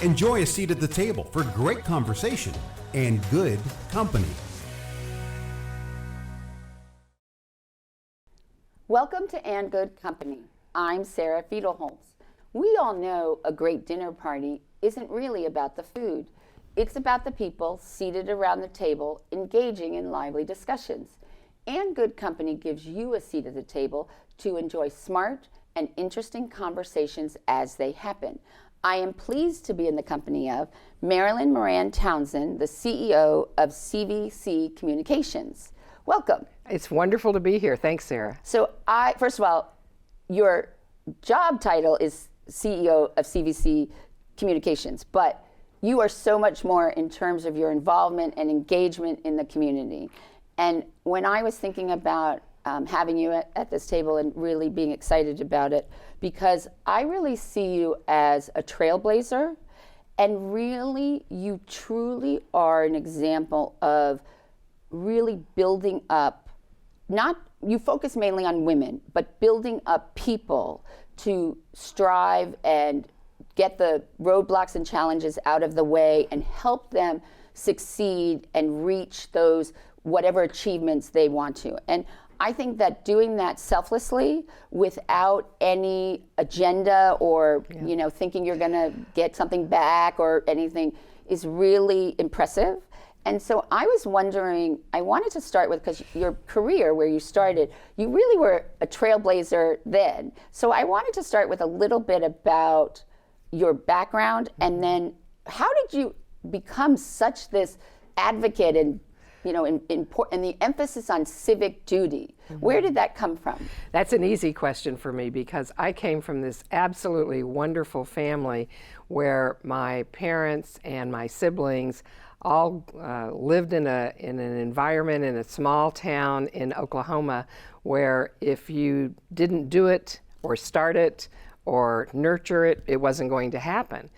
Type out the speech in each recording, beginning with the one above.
Enjoy a seat at the table for great conversation and good company. Welcome to And Good Company. I'm Sarah Fiedelholz. We all know a great dinner party isn't really about the food. It's about the people seated around the table engaging in lively discussions. And Good Company gives you a seat at the table to enjoy smart and interesting conversations as they happen. I am pleased to be in the company of Marilyn Townsend, the CEO of CVC Communications. Welcome. It's wonderful to be here. Thanks, Sarah. So first of all, your job title is CEO of CVC Communications, but you are so much more in terms of your involvement and engagement in the community. And when I was thinking about having you at this table and really being excited about it, because I really see you as a trailblazer, and really you truly are an example of really building up, you focus mainly on women, but building up people to strive and get the roadblocks and challenges out of the way and help them succeed and reach those whatever achievements they want to. And I think that doing that selflessly without any agenda or thinking you're going to get something back or anything is really impressive. And so I was wondering, I wanted to start with, because your career where you started, you really were a trailblazer then. So I wanted to start with a little bit about your background, and then how did you become such this advocate and and the emphasis on civic duty? Where did that come from? That's an easy question for me, because I came from this absolutely wonderful family where my parents and my siblings all lived in an environment in a small town in Oklahoma where if you didn't do it or start it or nurture it, it wasn't going to happen.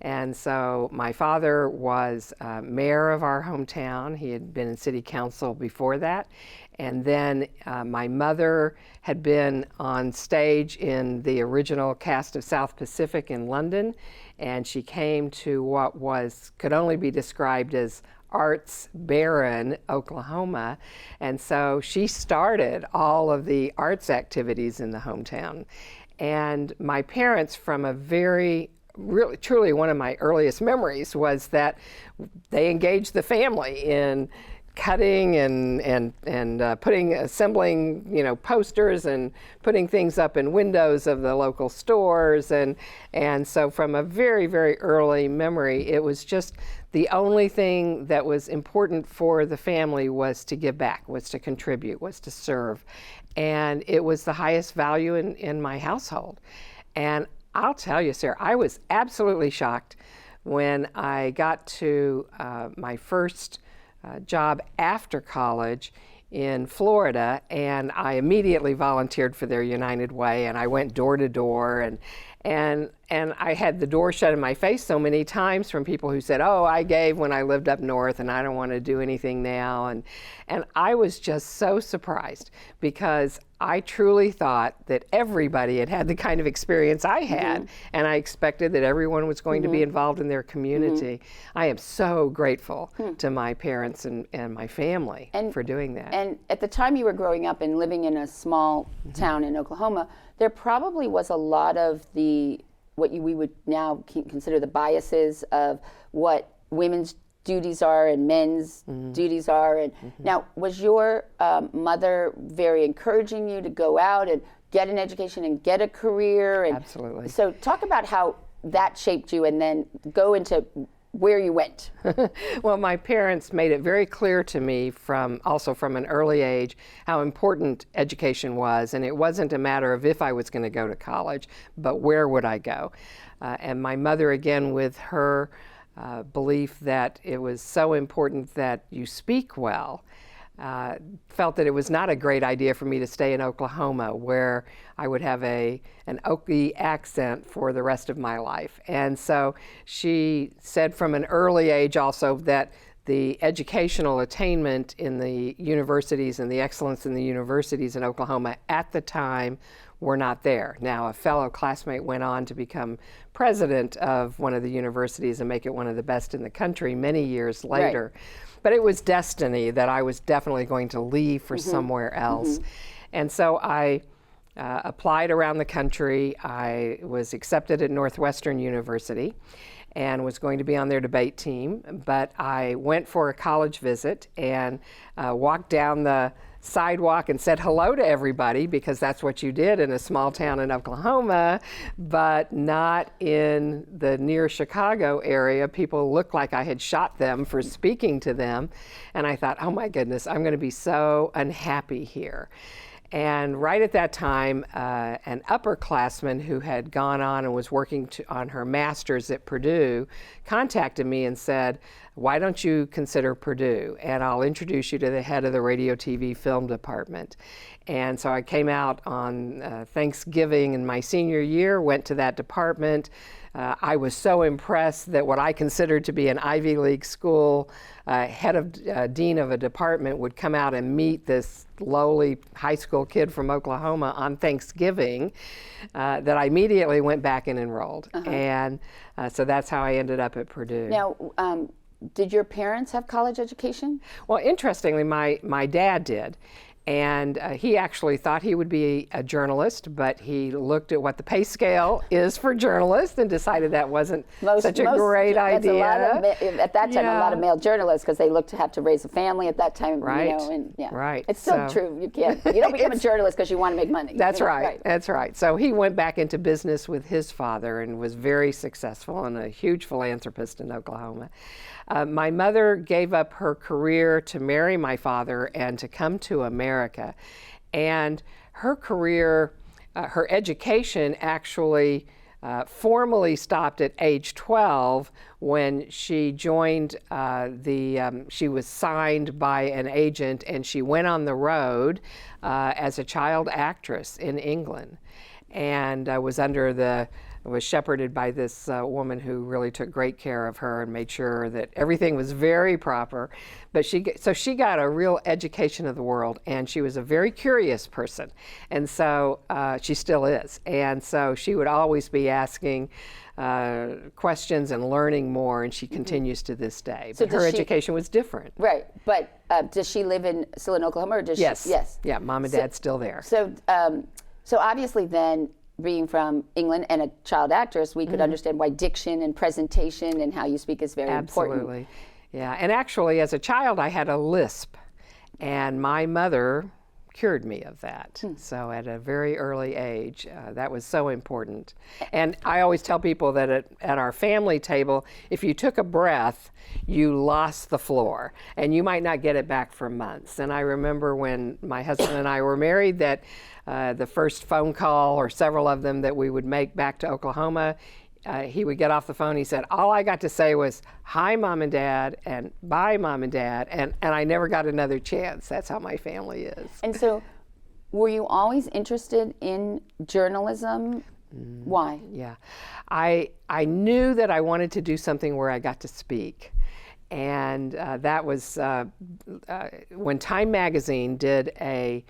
And so my father was mayor of our hometown. He had been in city council before that. And then my mother had been on stage in the original cast of South Pacific in London. And she came to what could only be described as arts barren Oklahoma. And so she started all of the arts activities in the hometown. And my parents, from a really, truly one of my earliest memories was that they engaged the family in cutting and assembling, posters and putting things up in windows of the local stores. And so from a very, very early memory, it was just the only thing that was important for the family was to give back, was to contribute, was to serve. And it was the highest value in my household. And I'll tell you, Sarah, I was absolutely shocked when I got to my first job after college in Florida, and I immediately volunteered for their United Way, and I went door to door, and I had the door shut in my face so many times from people who said, "Oh, I gave when I lived up north, and I don't want to do anything now," and I was just so surprised, because I truly thought that everybody had had the kind of experience I had, and I expected that everyone was going to be involved in their community. I am so grateful to my parents and my family for doing that. And at the time you were growing up and living in a small town in Oklahoma, there probably was a lot of what we would now consider the biases of what women's duties are and men's duties are. And now, was your mother very encouraging you to go out and get an education and get a career? And absolutely. So talk about how that shaped you, and then go into where you went. Well, my parents made it very clear to me also from an early age how important education was, and it wasn't a matter of if I was going to go to college, but where would I go. And my mother, again, with her belief that it was so important that you speak well, felt that it was not a great idea for me to stay in Oklahoma, where I would have an Okie accent for the rest of my life. And so she said from an early age also that the educational attainment in the universities and the excellence in the universities in Oklahoma at the time were not there. Now, a fellow classmate went on to become president of one of the universities and make it one of the best in the country many years later. Right. But it was destiny that I was definitely going to leave for somewhere else. And so I applied around the country. I was accepted at Northwestern University and was going to be on their debate team, but I went for a college visit and walked down the sidewalk and said hello to everybody, because that's what you did in a small town in Oklahoma, but not in the near Chicago area. People looked like I had shot them for speaking to them. And I thought, oh my goodness, I'm going to be so unhappy here. And right at that time, an upperclassman who had gone on and was working on her master's at Purdue contacted me and said, why don't you consider Purdue? And I'll introduce you to the head of the radio, TV, film department. And so I came out on Thanksgiving in my senior year, went to that department. I was so impressed that what I considered to be an Ivy League school head of dean of a department would come out and meet this lowly high school kid from Oklahoma on Thanksgiving, that I immediately went back and enrolled. And so that's how I ended up at Purdue. Now, did your parents have college education? Well, interestingly, my dad did. And he actually thought he would be a journalist, but he looked at what the pay scale is for journalists and decided that wasn't such a great idea. At that time, a lot of male journalists, because they looked to have to raise a family at that time. Right. You know, and, yeah. Right. It's still true. You don't become a journalist because you want to make money. That's right. That's right. So he went back into business with his father and was very successful and a huge philanthropist in Oklahoma. My mother gave up her career to marry my father and to come to America. And her career, her education actually formally stopped at age 12 when she joined she was signed by an agent and she went on the road as a child actress in England, and was shepherded by this woman who really took great care of her and made sure that everything was very proper. But she got a real education of the world, and she was a very curious person, and so she still is. And so she would always be asking questions and learning more, and she continues to this day. But her education was different. Right. But does she live still in Oklahoma, or does she? Yes. Yeah, Mom and Dad's still there. So obviously then, being from England and a child actress, we could understand why diction and presentation and how you speak is very important. Absolutely. Yeah. And actually, as a child, I had a lisp, and my mother cured me of that. So at a very early age, that was so important. And I always tell people that at our family table, if you took a breath, you lost the floor, and you might not get it back for months. And I remember when my husband and I were married that the first phone call, or several of them, that we would make back to Oklahoma, he would get off the phone. He said, all I got to say was, hi, Mom and Dad, and bye, Mom and Dad, and I never got another chance. That's how my family is. And so, were you always interested in journalism? Why? Yeah. I knew that I wanted to do something where I got to speak. And that was when Time Magazine did a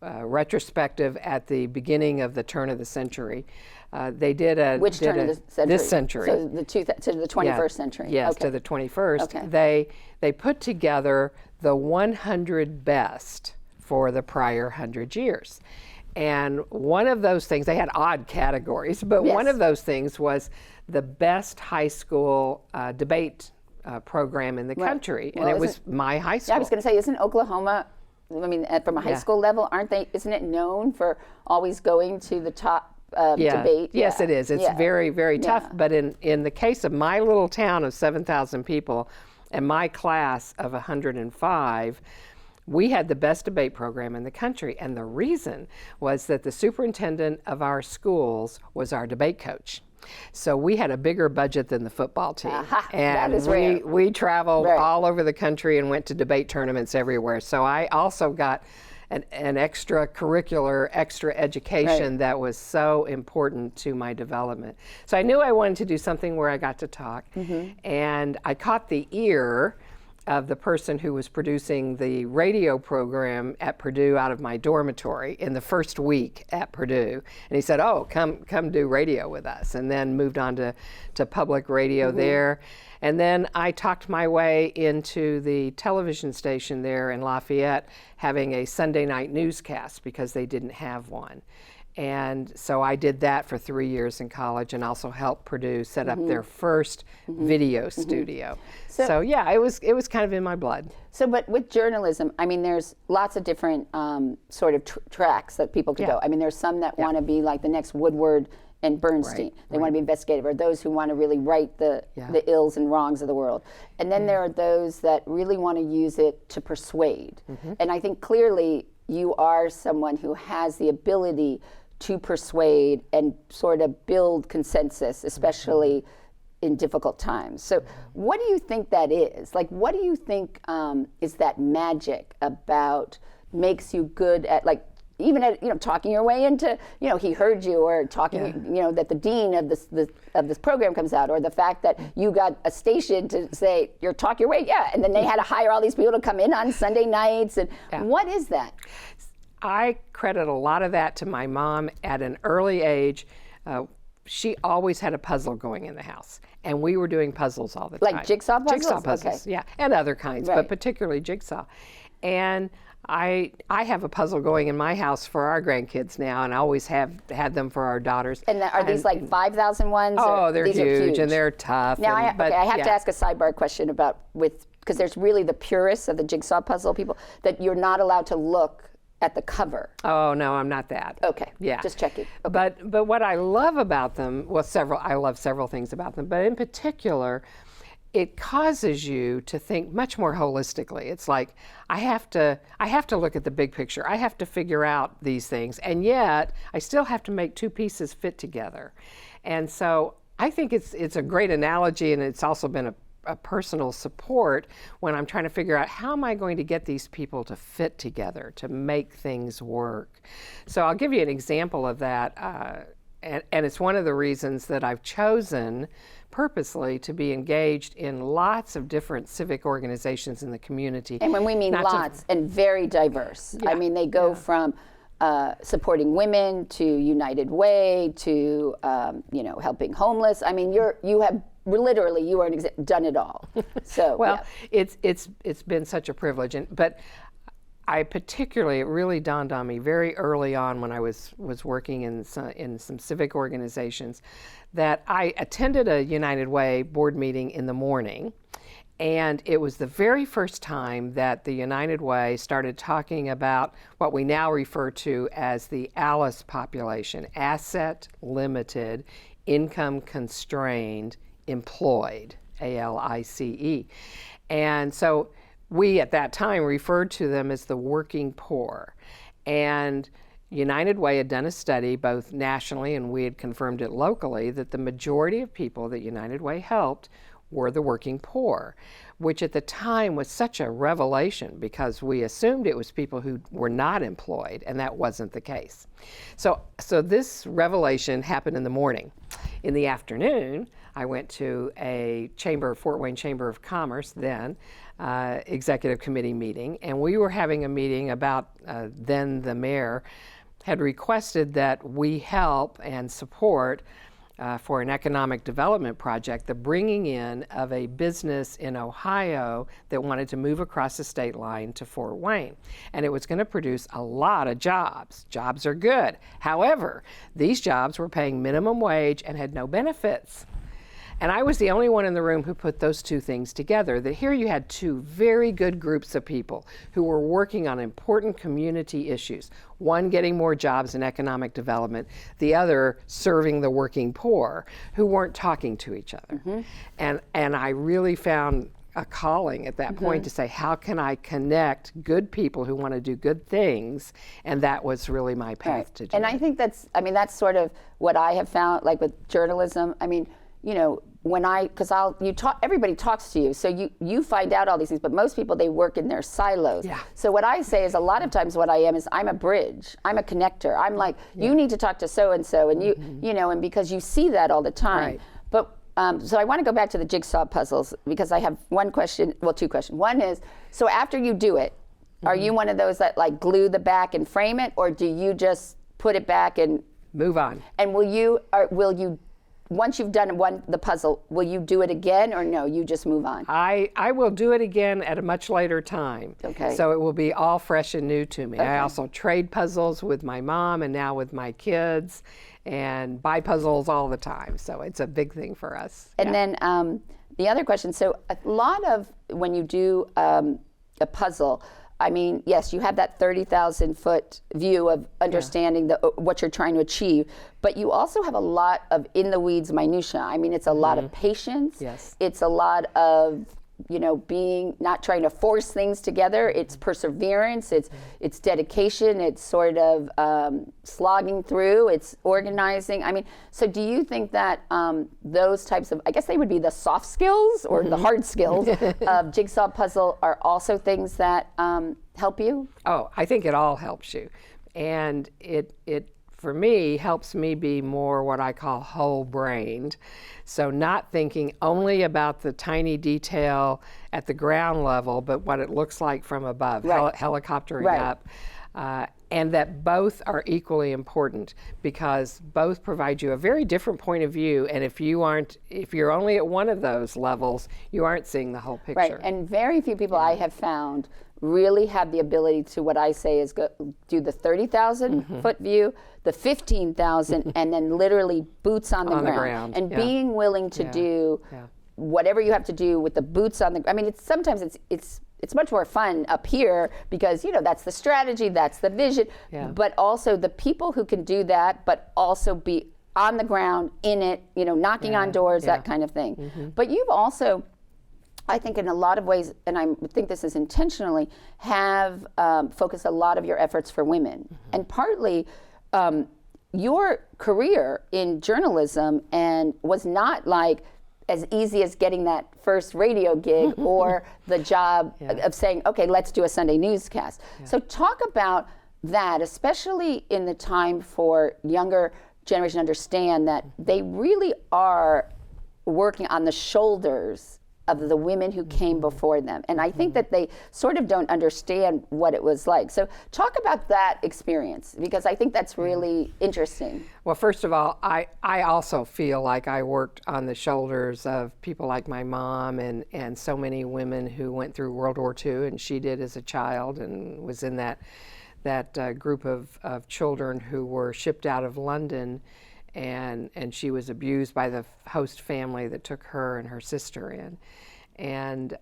retrospective at the beginning of the turn of the century. They did a which turn of the century? This century. So to the 21st century. Yes, okay. to the 21st. Okay. They put together the 100 best for the prior 100 years. And one of those things, they had odd categories, but one of those things was the best high school debate program in the country. Well, and it was my high school. Yeah, I was going to say, isn't Oklahoma, I mean, from a high school level, isn't it known for always going to the top debate? Yes, it is. It's very, very tough. But in the case of my little town of 7,000 people and my class of 105, we had the best debate program in the country. And the reason was that the superintendent of our schools was our debate coach. So we had a bigger budget than the football team. And that is rare. We traveled all over the country and went to debate tournaments everywhere. So I also got an extracurricular, extra education that was so important to my development. So I knew I wanted to do something where I got to talk. And I caught the ear of the person who was producing the radio program at Purdue out of my dormitory in the first week at Purdue. And he said, oh, come do radio with us, and then moved on to public radio there. And then I talked my way into the television station there in Lafayette having a Sunday night newscast because they didn't have one. And so I did that for 3 years in college, and also helped Purdue set up their first video studio. So yeah, it was kind of in my blood. So, but with journalism, I mean, there's lots of different sort of tracks that people could go. I mean, there's some that want to be like the next Woodward and Bernstein. They want to be investigative, or those who want to really right the ills and wrongs of the world. And then there are those that really want to use it to persuade. And I think clearly you are someone who has the ability to persuade and sort of build consensus, especially in difficult times. So what do you think that is? Like, what do you think is that magic about, makes you good at, like, even at, talking your way into, he heard you, or talking, that the dean of this program comes out, or the fact that you got a station to say, talk your way, and then they had to hire all these people to come in on Sunday nights, and what is that? I credit a lot of that to my mom at an early age. She always had a puzzle going in the house, and we were doing puzzles all the time. Like jigsaw puzzles? Jigsaw puzzles, yeah, and other kinds, but particularly jigsaw. And I have a puzzle going in my house for our grandkids now, and I always have had them for our daughters. And are these like 5,000 ones? Oh, they're huge, and they're tough. Now, I have to ask a sidebar question because there's really the purists of the jigsaw puzzle people, that you're not allowed to look at the cover. Oh, no, I'm not that. Okay. Yeah. Just checking. Okay. But what I love about them, I love several things about them, but in particular, it causes you to think much more holistically. It's like, I have to look at the big picture. I have to figure out these things, and yet I still have to make two pieces fit together. And so I think it's a great analogy, and it's also been a personal support when I'm trying to figure out, how am I going to get these people to fit together, to make things work. So I'll give you an example of that, and it's one of the reasons that I've chosen purposely to be engaged in lots of different civic organizations in the community. And when we mean lots, and very diverse. I mean, they go from supporting women to United Way to helping homeless. I mean, you have done it all. So well, it's been such a privilege, but it really dawned on me very early on when I was working in some civic organizations, that I attended a United Way board meeting in the morning, and it was the very first time that the United Way started talking about what we now refer to as the ALICE population, asset limited, income constrained, employed, ALICE. And so we at that time referred to them as the working poor. And United Way had done a study both nationally, and we had confirmed it locally, that the majority of people that United Way helped were the working poor, which at the time was such a revelation, because we assumed it was people who were not employed, and that wasn't the case. So this revelation happened in the morning. In the afternoon, I went to a Fort Wayne Chamber of Commerce, then, executive committee meeting, and we were having a meeting about, then the mayor had requested that we help and support for an economic development project, the bringing in of a business in Ohio that wanted to move across the state line to Fort Wayne. And it was going to produce a lot of jobs. Jobs are good. However, these jobs were paying minimum wage and had no benefits. And I was the only one in the room who put those two things together, that here you had two very good groups of people who were working on important community issues, one getting more jobs in economic development, the other serving the working poor, who weren't talking to each other. And I really found a calling at that point to say, how can I connect good people who want to do good things? And that was really my path to do And it. I think that's sort of what I have found, like with journalism. I mean, everybody talks to you, so you find out all these things, but most people, they work in their silos. Yeah. So what I say is, a lot of times what I am is, I'm a bridge, I'm a connector. I'm like, you need to talk to so-and-so, and and because you see that all the time. Right. But So I want to go back to the jigsaw puzzles because I have one question, well, two questions. One is, so after you do it, are you one of those that like glue the back and frame it, or do you just put it back and move on? And will you once you've done the puzzle, will you do it again, or no, you just move on? I will do it again at a much later time. Okay. So it will be all fresh and new to me. Okay. I also trade puzzles with my mom and now with my kids, and buy puzzles all the time. So it's a big thing for us. And then the other question, so a lot of when you do a puzzle, I mean, yes, you have that 30,000 foot view of understanding what you're trying to achieve, but you also have a lot of in the weeds minutia. I mean, it's a lot of patience. Yes. It's a lot of, being, not trying to force things together. It's perseverance, it's dedication, it's sort of slogging through, it's organizing. I mean, so do you think that those types of, I guess they would be the soft skills or the hard skills of jigsaw puzzle are also things that help you? Oh, I think it all helps you. And it for me, helps me be more what I call whole-brained. So not thinking only about the tiny detail at the ground level, but what it looks like from above, helicoptering up. And that both are equally important because both provide you a very different point of view. And if you're only at one of those levels, you aren't seeing the whole picture. Right, and very few people I have found really have the ability to, what I say is do the 30,000 foot view, the 15,000, and then literally boots on the ground. And being willing to do whatever you have to do with the boots on the ground. I mean, sometimes it's much more fun up here because, that's the strategy, that's the vision, but also the people who can do that, but also be on the ground, in it, knocking on doors, that kind of thing. But you've also, I think in a lot of ways, and I think this is intentionally, have focused a lot of your efforts for women. And partly your career in journalism and was not like as easy as getting that first radio gig or the job of saying, okay, let's do a Sunday newscast. So talk about that, especially in the time for younger generation to understand that they really are working on the shoulders of the women who came before them. And I think that they sort of don't understand what it was like. So talk about that experience, because I think that's really interesting. Well, first of all, I also feel like I worked on the shoulders of people like my mom and so many women who went through World War II, and she did as a child and was in that group of children who were shipped out of London, and she was abused by the host family that took her and her sister in. And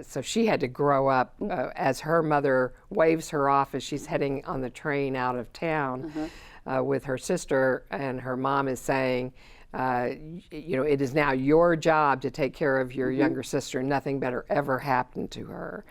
so she had to grow up as her mother waves her off as she's heading on the train out of town with her sister, and her mom is saying, it is now your job to take care of your younger sister. Nothing better ever happened to her.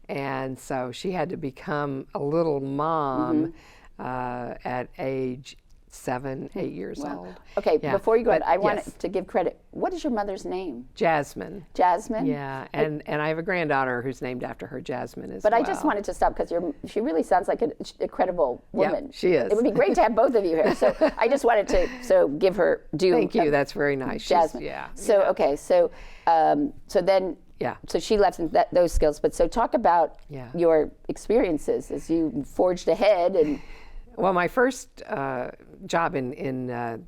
And so she had to become a little mom at age 7, 8 years old. Okay, before you go ahead, I want to give credit. What is your mother's name? Jasmine. Jasmine? Yeah, and I have a granddaughter who's named after her, Jasmine, as well. But I just wanted to stop because she really sounds like a credible woman. Yeah, she is. It would be great to have both of you here. So I just wanted to give her due. Thank you, that's very nice. Jasmine. Okay, so then so she left those skills. But so talk about your experiences as you forged ahead and. Well, my first job in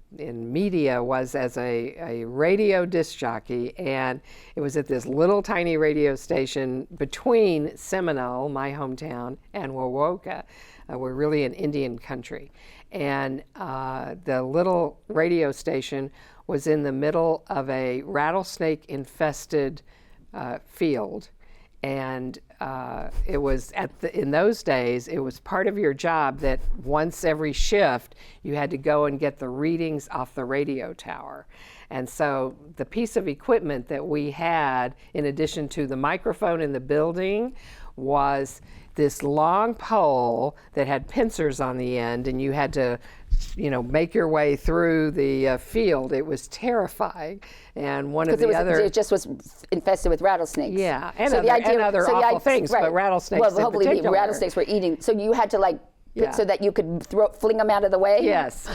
media was as a radio disc jockey, and it was at this little tiny radio station between Seminole, my hometown, and Wowoka. We're really in Indian country. And the little radio station was in the middle of a rattlesnake-infested field. And it was in those days, it was part of your job that once every shift, you had to go and get the readings off the radio tower. And so the piece of equipment that we had, in addition to the microphone in the building, was this long pole that had pincers on the end, and you had to make your way through the field. It was terrifying. And one of the other... It just was infested with rattlesnakes. Yeah, and other awful things, but rattlesnakes hopefully in particular. rattlesnakes were eating. So you had to Yeah. So that you could fling them out of the way? Yes,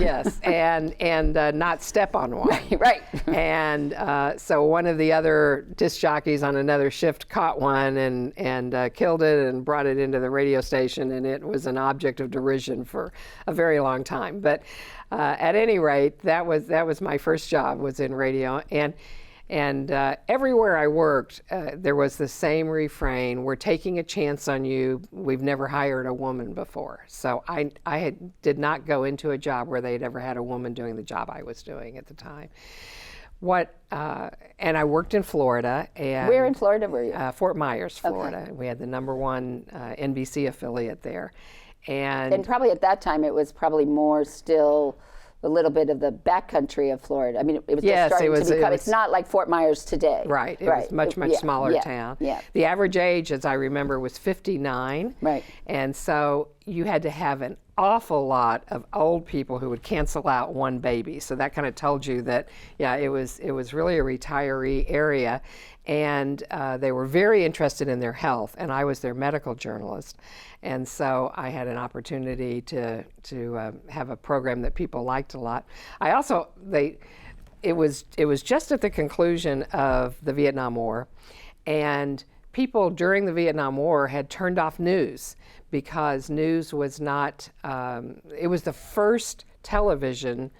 and not step on one. Right. And so one of the other disc jockeys on another shift caught one and killed it and brought it into the radio station, and it was an object of derision for a very long time. But at any rate, that was my first job, was in radio. And everywhere I worked, there was the same refrain: "We're taking a chance on you. We've never hired a woman before." So I did not go into a job where they'd ever had a woman doing the job I was doing at the time. And I worked in Florida. And where in Florida were you? Fort Myers, Florida. Okay. We had the #1 NBC affiliate there. And probably at that time, it was probably more still a little bit of the backcountry of Florida. I mean, it was just starting to become, it's not like Fort Myers today. Right, it was much smaller town. Yeah. The average age, as I remember, was 59. Right. And so you had to have an awful lot of old people who would cancel out one baby. So that kind of told you that, it was really a retiree area. And they were very interested in their health, and I was their medical journalist. And so I had an opportunity to have a program that people liked a lot. I also, it was just at the conclusion of the Vietnam War, and people during the Vietnam War had turned off news because news was not, it was the first television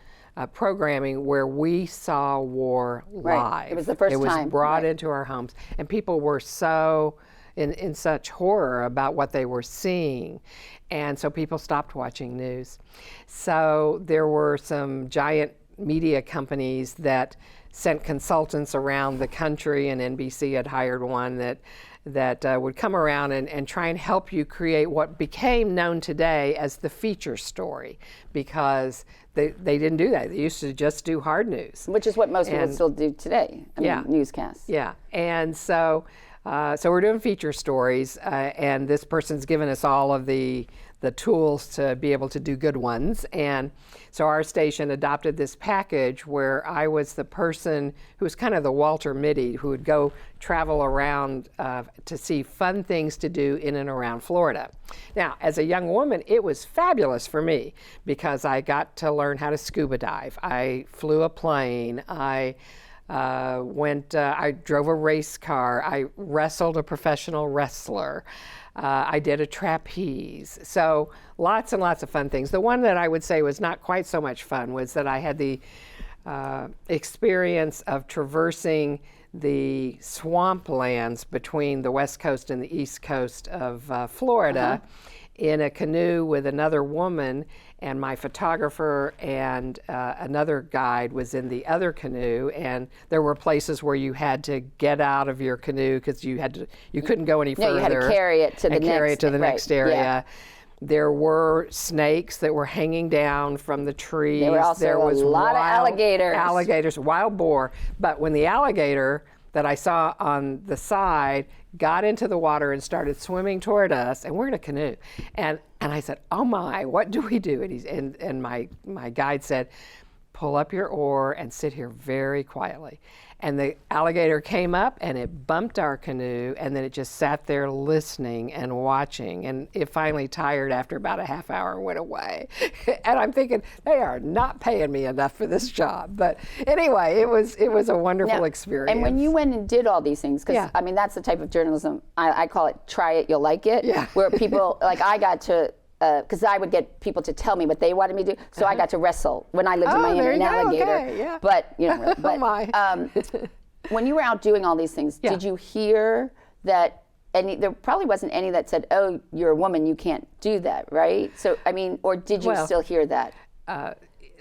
programming where we saw war live. Right. It was the first time. It was brought into our homes, and people were so in such horror about what they were seeing, and so people stopped watching news. So there were some giant media companies that sent consultants around the country, and NBC had hired one that would come around and try and help you create what became known today as the feature story, because they didn't do that. They used to just do hard news. Which is what most people still do today. I mean, newscasts. Yeah, and so we're doing feature stories, and this person's given us all of the tools to be able to do good ones. And so our station adopted this package where I was the person who was kind of the Walter Mitty, who would go travel around to see fun things to do in and around Florida. Now, as a young woman, it was fabulous for me because I got to learn how to scuba dive. I flew a plane. I drove a race car. I wrestled a professional wrestler. I did a trapeze. So lots and lots of fun things. The one that I would say was not quite so much fun was that I had the experience of traversing the swamplands between the west coast and the east coast of Florida in a canoe with another woman, and my photographer and another guide was in the other canoe, and there were places where you had to get out of your canoe because you couldn't go any further. No, you had to carry it to the next area. Yeah. There were snakes that were hanging down from the trees. There was a lot of alligators. Wild boar. But when the alligator that I saw on the side got into the water and started swimming toward us, and we're in a canoe, and I said, "Oh my, what do we do?" And my guide said, "Pull up your oar and sit here very quietly." And the alligator came up and it bumped our canoe, and then it just sat there listening and watching, and it finally tired after about a half hour and went away. And I'm thinking, they are not paying me enough for this job. But anyway, it was a wonderful experience. And when you went and did all these things, because I mean, that's the type of journalism, I call it try it, you'll like it, where people, like I got to, because I would get people to tell me what they wanted me to do, so I got to wrestle when I lived in Miami, an alligator. Okay, yeah. But when you were out doing all these things, did you hear that? And there probably wasn't any that said, "Oh, you're a woman, you can't do that," right? So I mean, or did you still hear that?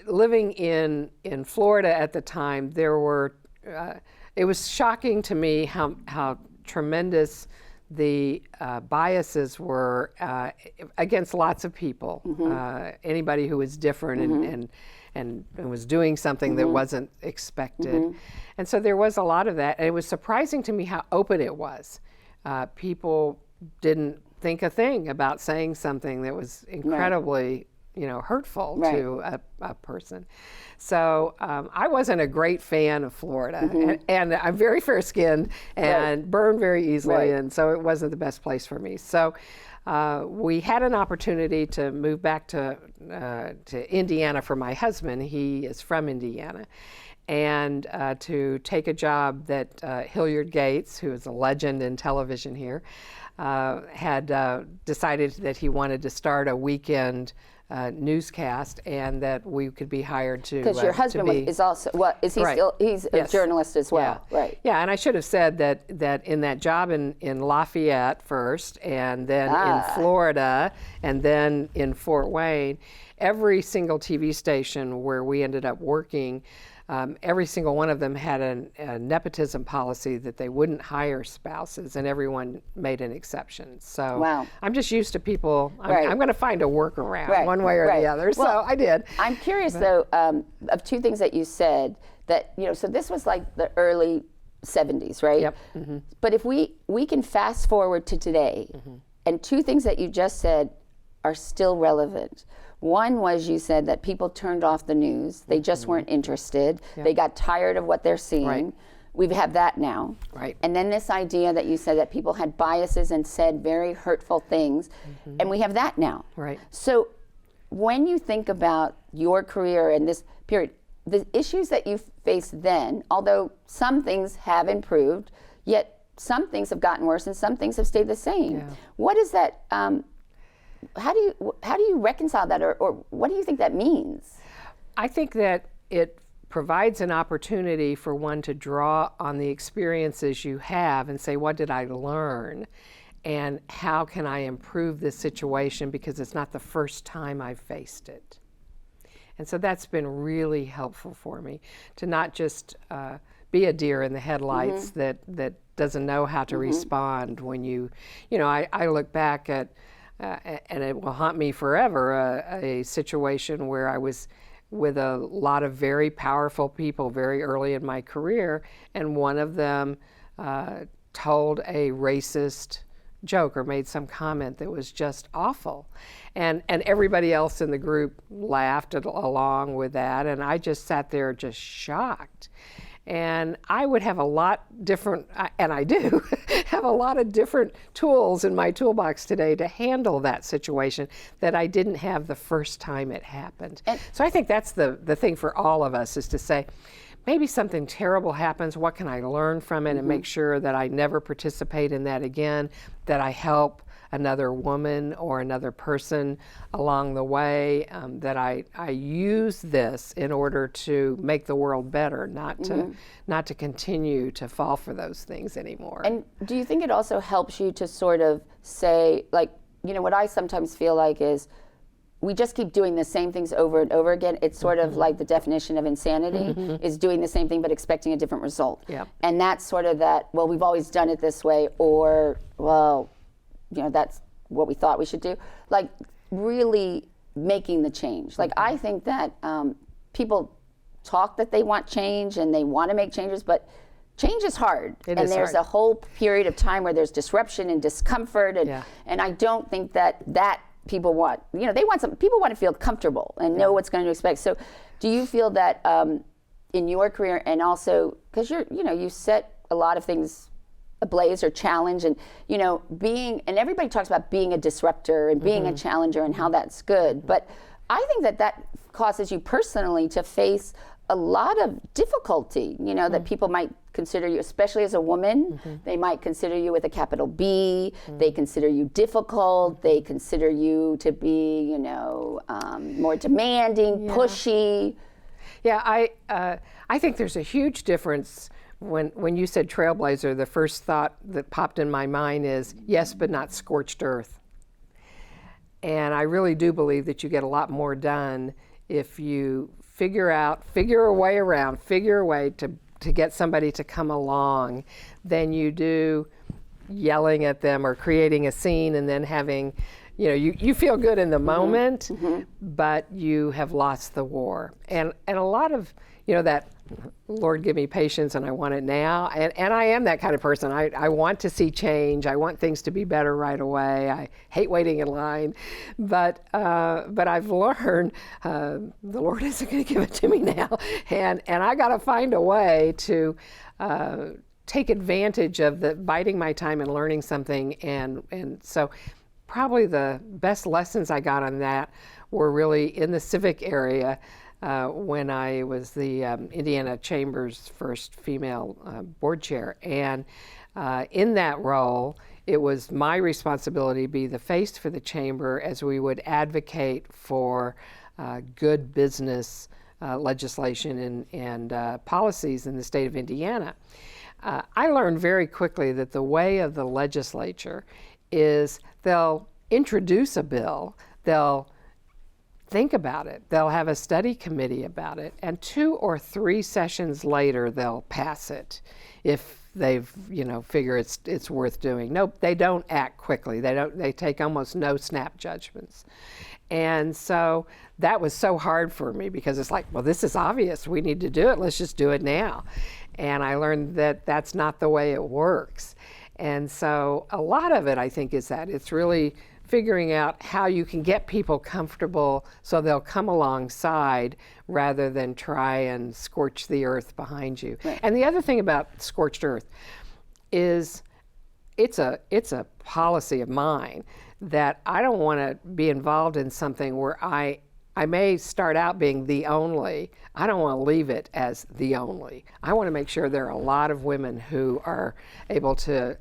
Living in Florida at the time, there were. It was shocking to me how tremendous the biases were against lots of people. Anybody who was different and was doing something that wasn't expected. And so there was a lot of that. And it was surprising to me how open it was. People didn't think a thing about saying something that was incredibly hurtful Right. to a person. So I wasn't a great fan of Florida, and I'm very fair-skinned and burn very easily, Right. and so it wasn't the best place for me. So we had an opportunity to move back to Indiana for my husband. He is from Indiana. And to take a job that Hilliard Gates, who is a legend in television here, had decided that he wanted to start a weekend newscast, and that we could be hired to. Because your husband is also, is he Right. still, he's a Yes. journalist as well, Yeah. right? Yeah, and I should have said that in that job in Lafayette first, and then in Florida, and then in Fort Wayne, every single TV station where we ended up working, every single one of them had a nepotism policy that they wouldn't hire spouses, and everyone made an exception. So Wow. I'm just used to people. Right. I'm going to find a workaround Right, one way or right. the other. Well, so I did. I'm curious though, of two things that you said that, so this was like the early 70s, right? Yep. But if we can fast forward to today, and two things that you just said are still relevant. One was you said that people turned off the news. They just weren't interested. They got tired of what they're seeing. Right. We have that now. Right. And then this idea that you said that people had biases and said very hurtful things, and we have that now. Right. So when you think about your career and this period, the issues that you faced then, although some things have improved, yet some things have gotten worse and some things have stayed the same. Yeah. What is that? How do you reconcile that, or what do you think that means? I think that it provides an opportunity for one to draw on the experiences you have and say, what did I learn? And how can I improve this situation, because it's not the first time I've faced it. And so that's been really helpful for me, to not just be a deer in the headlights that doesn't know how to respond when I look back at, and it will haunt me forever, a situation where I was with a lot of very powerful people very early in my career, and one of them told a racist joke or made some comment that was just awful. And everybody else in the group laughed along with that, and I just sat there just shocked. And I would have a lot different, and I do, have a lot of different tools in my toolbox today to handle that situation that I didn't have the first time it happened. So I think that's the thing for all of us, is to say, maybe something terrible happens, what can I learn from it and make sure that I never participate in that again, that I help another woman or another person along the way, that I use this in order to make the world better, not to continue to fall for those things anymore. And do you think it also helps you to sort of say, like, what I sometimes feel like is we just keep doing the same things over and over again. It's sort of like the definition of insanity is doing the same thing but expecting a different result. Yep. And that's sort of that, well, we've always done it this way, or, well, that's what we thought we should do. Like, really making the change. Like, I think that people talk that they want change and they want to make changes, but change is hard. It and is there's hard. a whole period of time where there's disruption and discomfort, and I don't think that people want. People want to feel comfortable and know what's going to expect. So, do you feel that in your career, and also because you set a lot of things ablaze or challenge, and and everybody talks about being a disruptor and being a challenger and how that's good, but I think that causes you personally to face a lot of difficulty, that people might consider you, especially as a woman, they might consider you with a capital B, they consider you difficult, they consider you to be, more demanding, pushy. Yeah, I think there's a huge difference. When you said trailblazer, the first thought that popped in my mind is, yes, but not scorched earth. And I really do believe that you get a lot more done if you figure a way to get somebody to come along than you do yelling at them or creating a scene and then having you feel good in the moment, but you have lost the war. And a lot of, that Lord give me patience and I want it now. And I am that kind of person. I want to see change. I want things to be better right away. I hate waiting in line. But I've learned the Lord isn't going to give it to me now. And I got to find a way to take advantage of the biding my time and learning something. And so probably the best lessons I got on that were really in the civic area. When I was the Indiana Chamber's first female board chair. And in that role, it was my responsibility to be the face for the chamber as we would advocate for good business legislation and policies in the state of Indiana. I learned very quickly that the way of the legislature is they'll introduce a bill, they'll think about it. They'll have a study committee about it, and 2 or 3 sessions later, they'll pass it if they've, figure it's worth doing. No, they don't act quickly. They take almost no snap judgments. And so that was so hard for me because it's like, well, this is obvious. We need to do it. Let's just do it now. And I learned that that's not the way it works. And so a lot of it, I think, is that it's really figuring out how you can get people comfortable so they'll come alongside rather than try and scorch the earth behind you. Right. And the other thing about scorched earth is it's a policy of mine that I don't want to be involved in something where I may start out being the only. I don't want to leave it as the only. I want to make sure there are a lot of women who are able to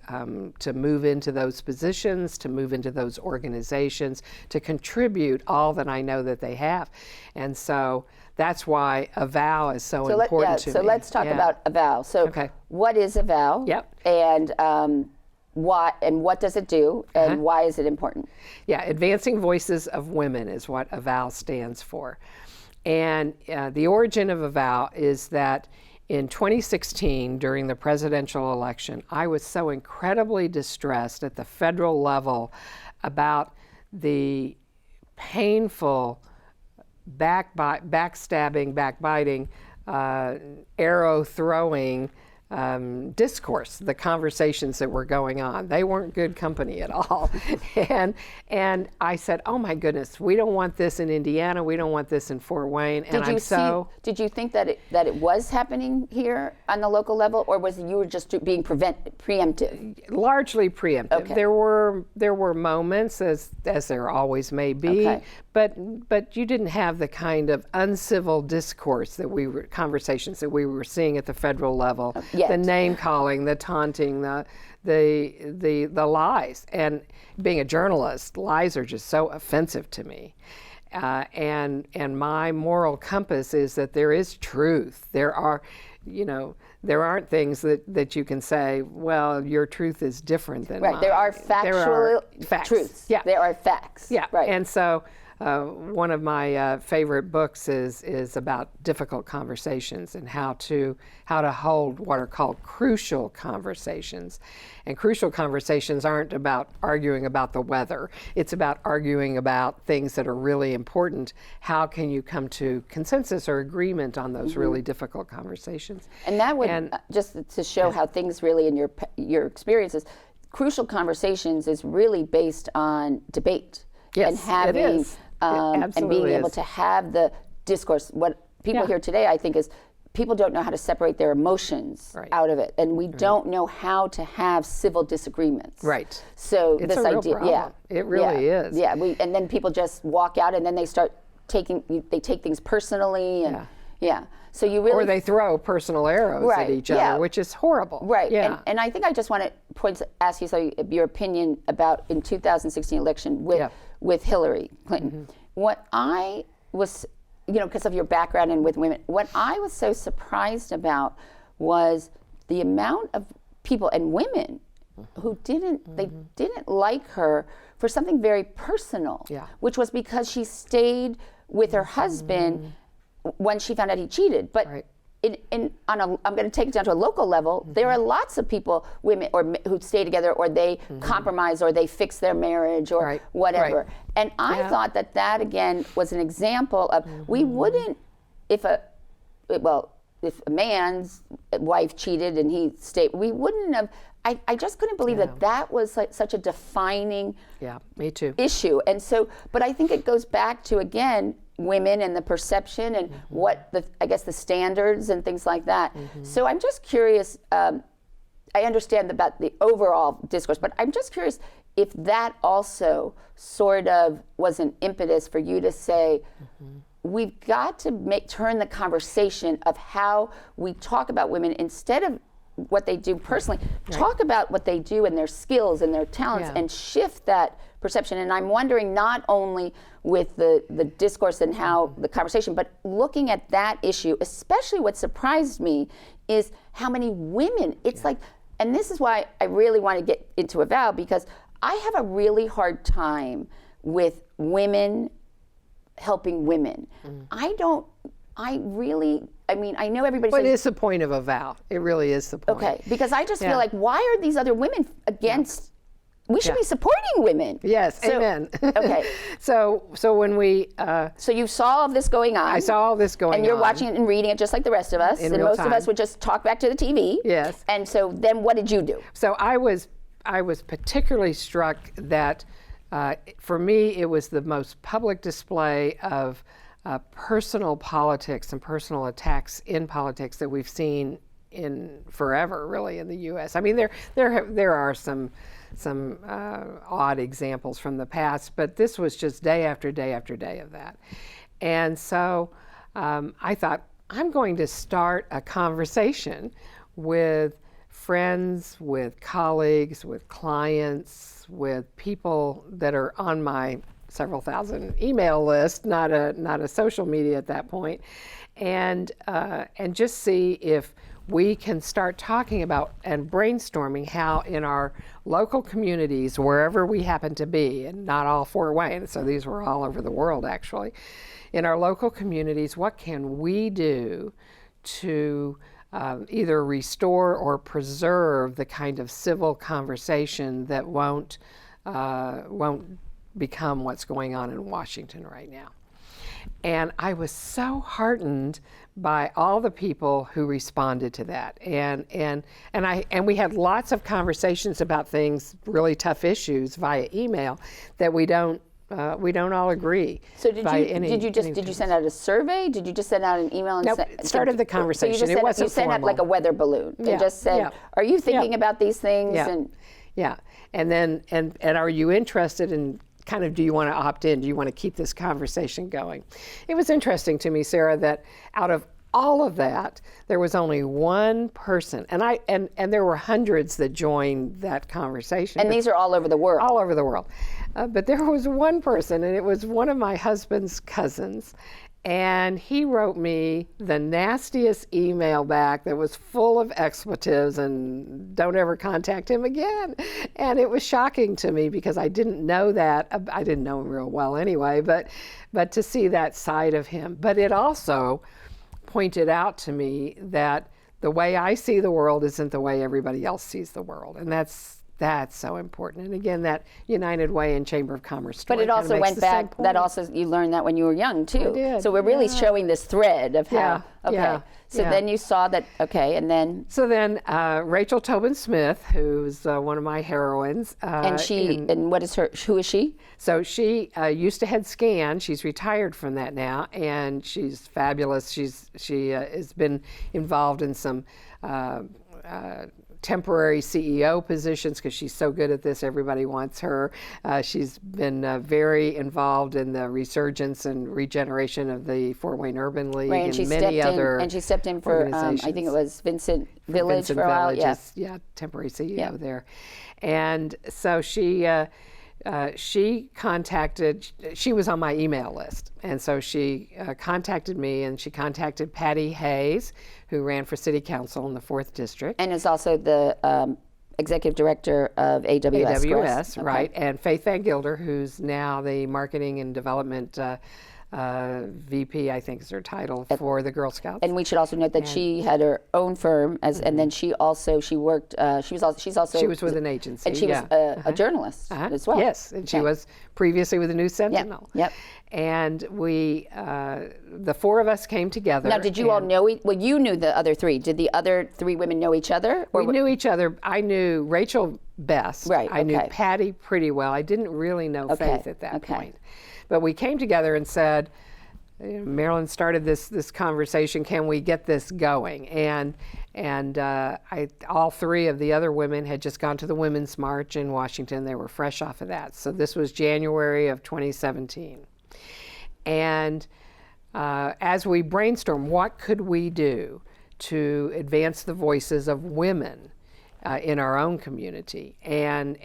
move into those positions, to move into those organizations, to contribute all that I know that they have. And so that's why a vow is so important to me. So let's talk about a vow. So what is a vow? Yep. And what does it do, and why is it important? Yeah, Advancing Voices of Women is what a vow stands for. And the origin of a vow is that in 2016, during the presidential election, I was so incredibly distressed at the federal level about the painful backstabbing, backbiting, arrow-throwing discourse, the conversations that were going on. They weren't good company at all. And I said, oh my goodness, we don't want this in Indiana. We don't want this in Fort Wayne. And did you think that it was happening here on the local level, or was you were just being preemptive? Largely preemptive. Okay. There were moments, as there always may be, but you didn't have the kind of uncivil discourse conversations that we were seeing at the federal level. The name calling, the taunting, the lies. And being a journalist, lies are just so offensive to me. And my moral compass is that there is truth. There aren't things that you can say, well, your truth is different than mine. There are factual truths. Yeah. There are facts. Yeah. Right. And so one of my favorite books is about difficult conversations and how to hold what are called crucial conversations. And crucial conversations aren't about arguing about the weather. It's about arguing about things that are really important. How can you come to consensus or agreement on those really difficult conversations? And that would, just to show how things really in your experiences, crucial conversations is really based on debate. Yes, and having it is. And being able to have the discourse. What people hear today, I think, is people don't know how to separate their emotions out of it, and we don't know how to have civil disagreements. Right. So it's this a real idea, problem. It really is. Yeah. And then people just walk out, and then they start take things personally, and So you really, or they throw personal arrows at each other, which is horrible. Right. Yeah. And I think I just want to ask you your opinion about in 2016 election with Hillary Clinton. What I was, because of your background and with women, what I was so surprised about was the amount of people and women who didn't like her for something very personal, which was because she stayed with her husband when she found out he cheated. But I'm going to take it down to a local level. There are lots of people, women, who stay together, or they compromise, or they fix their marriage, or whatever. Right. And I thought that again was an example of we wouldn't, if a man's wife cheated and he stayed, we wouldn't have. I just couldn't believe that was like such a defining me too. issue. And so, but I think it goes back to, again, women and the perception and what the standards and things like that. So I'm just curious, I understand about the overall discourse, but I'm just curious if that also sort of was an impetus for you to say, we've got to turn the conversation of how we talk about women, instead of what they do personally, talk about what they do and their skills and their talents, and shift that perception. And I'm wondering, not only with the discourse and how the conversation, but looking at that issue, especially what surprised me is how many women, it's like, and this is why I really want to get into Avow, because I have a really hard time with women helping women. I know everybody But says, it's the point of Avow. It really is the point. okay, because I just feel like, why are these other women against, we should be supporting women. Yes, amen. Okay. So when we... so you saw all of this going on. I saw all this going on. And you're watching it and reading it just like the rest of us. In and real most of time. us would just talk back to the TV. Yes. And so then what did you do? So I was particularly struck that, for me, it was the most public display of personal politics and personal attacks in politics that we've seen in forever, really, in the U.S. I mean, there are some odd examples from the past, but this was just day after day after day of that. And so I thought, I'm going to start a conversation with friends, with colleagues, with clients, with people that are on my several thousand email list, not a social media at that point, and just see if we can start talking about and brainstorming how in our local communities, wherever we happen to be, and not all Fort Wayne, so these were all over the world actually, in our local communities, what can we do to either restore or preserve the kind of civil conversation that won't become what's going on in Washington right now. And I was so heartened by all the people who responded to that. And we had lots of conversations about things, really tough issues via email that we don't all agree. So did you send out a survey? Did you just send out an email? And nope, started the conversation. So you sent out like a weather balloon and just said, are you thinking about these things? And then are you interested in kind of, do you want to opt in? Do you want to keep this conversation going? It was interesting to me, Sarah, that out of all of that, there was only one person, and there were hundreds that joined that conversation. And these are all over the world. All over the world. But there was one person, and it was one of my husband's cousins. And he wrote me the nastiest email back that was full of expletives and don't ever contact him again. And it was shocking to me because I didn't know that. I didn't know him real well anyway, but to see that side of him. But it also pointed out to me that the way I see the world isn't the way everybody else sees the world. And that's so important. And again, that United Way and Chamber of Commerce story. But it also went back, you learned that when you were young too. I did. So we're really showing this thread of how, then you saw that, and then. So then Rachel Tobin Smith, who's one of my heroines. Who is she? So she used to head SCAN. She's retired from that now, and she's fabulous. She has been involved in some temporary CEO positions because she's so good at this. Everybody wants her. She's been very involved in the resurgence and regeneration of the Fort Wayne Urban League and many other and she stepped in for I think it was Vincent Village for a while. Temporary CEO there. And so she was on my email list. And so she contacted me, and she contacted Patty Hayes, who ran for city council in the 4th District. And is also the executive director of AWS. AWS, right. And Faith Van Gilder, who's now the marketing and development VP, I think is her title, for the Girl Scouts. And we should also note that she had her own firm, and then she worked. She was with an agency, and she was a journalist as well. Yes, and she was previously with the News Sentinel. Yep. And we, the four of us came together. Now, did you all know? Well, you knew the other three. Did the other three women know each other? We knew each other. I knew Rachel best. Right. I knew Patty pretty well. I didn't really know Faith at that point. But we came together and said, Marilyn started this conversation. Can we get this going? And all three of the other women had just gone to the Women's March in Washington. They were fresh off of that. So this was January of 2017. And as we brainstormed, what could we do to advance the voices of women in our own community, and